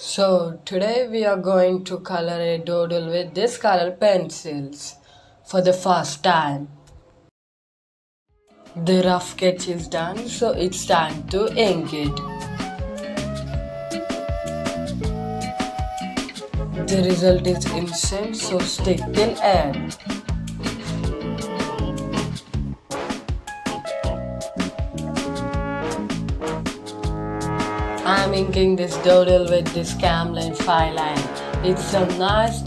So today we are going to color a doodle with this color pencils for the first time. The rough sketch is done, so it's time to ink it. The result is instant, so stick till end. I'm inking this doodle with this camlin 5 line. It's so nice.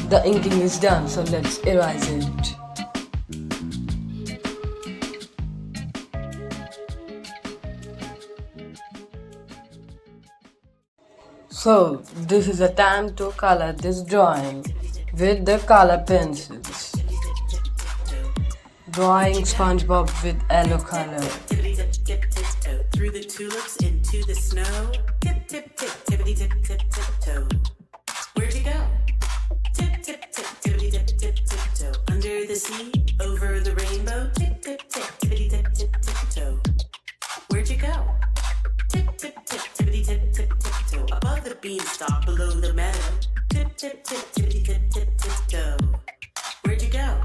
The inking is done, so let's erase it. So this is the time to color this drawing with the color pencils. Drawing SpongeBob with yellow color. Through the tulips into the snow. Tip tip tip tippity tip tip tiptoe. Where'd you go? Tip tip tip tippity tip tip tiptoe. Under the sea, over the rainbow. Tip tip tip tippity tip tip tiptoe. Where'd you go? Tip tip tip tippity tip tip tiptoe. Above the beanstalk, below the meadow. Tip tip tip tippity tip tip tiptoe. Where'd you go?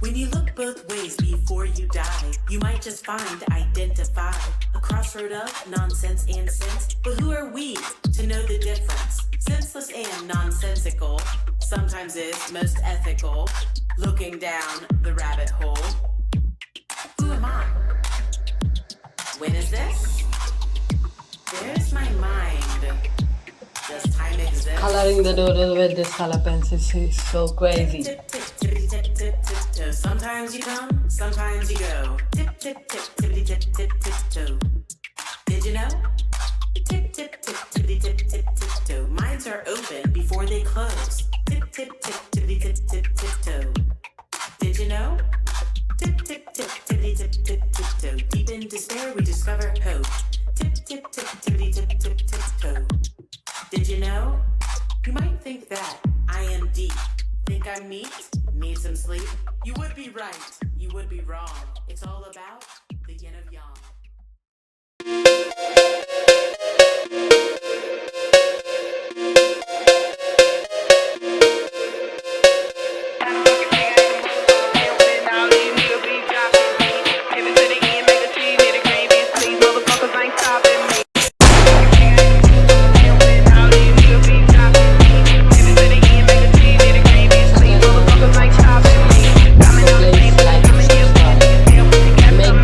When you look both ways before you die, you might just identify a crossroad of nonsense and sense. But who are we to know the difference? Senseless and nonsensical sometimes is most ethical. Looking down the rabbit hole. Who am I? When is this? Where's my mind? Does time exist? Coloring the doodle with this color pencils is so crazy. Tip tip tippity tip tip tiptoe. Sometimes you come, sometimes you go. Tip tip tip tippity tip tip tiptoe. Did you know? Tip tip tip tippity tip tip tiptoe. Minds are open before they close. Tip tip tip tippity tip tip tiptoe. Did you know? Tip tip tip tippity tip tip tiptoe. Deep in despair we discover hope. Tip tip tip tippity tip tip tiptoe. Did you know? You might think that I am deep. Think I'm meat? Need some sleep? You would be right. You would be wrong. It's all about the yin of yang. Make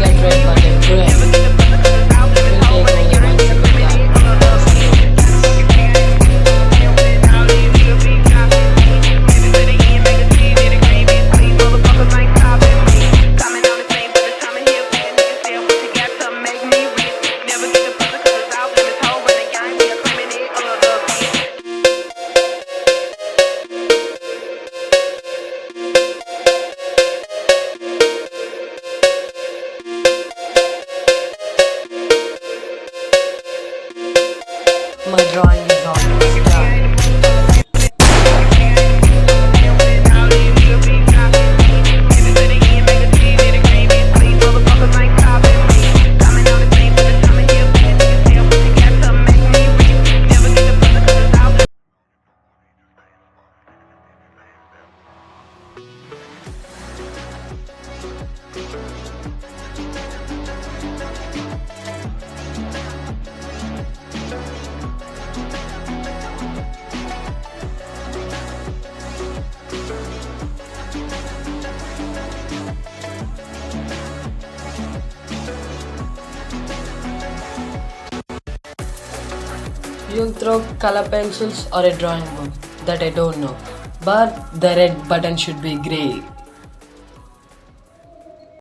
You'll throw color pencils or a drawing book. That I don't know. But the red button should be grey.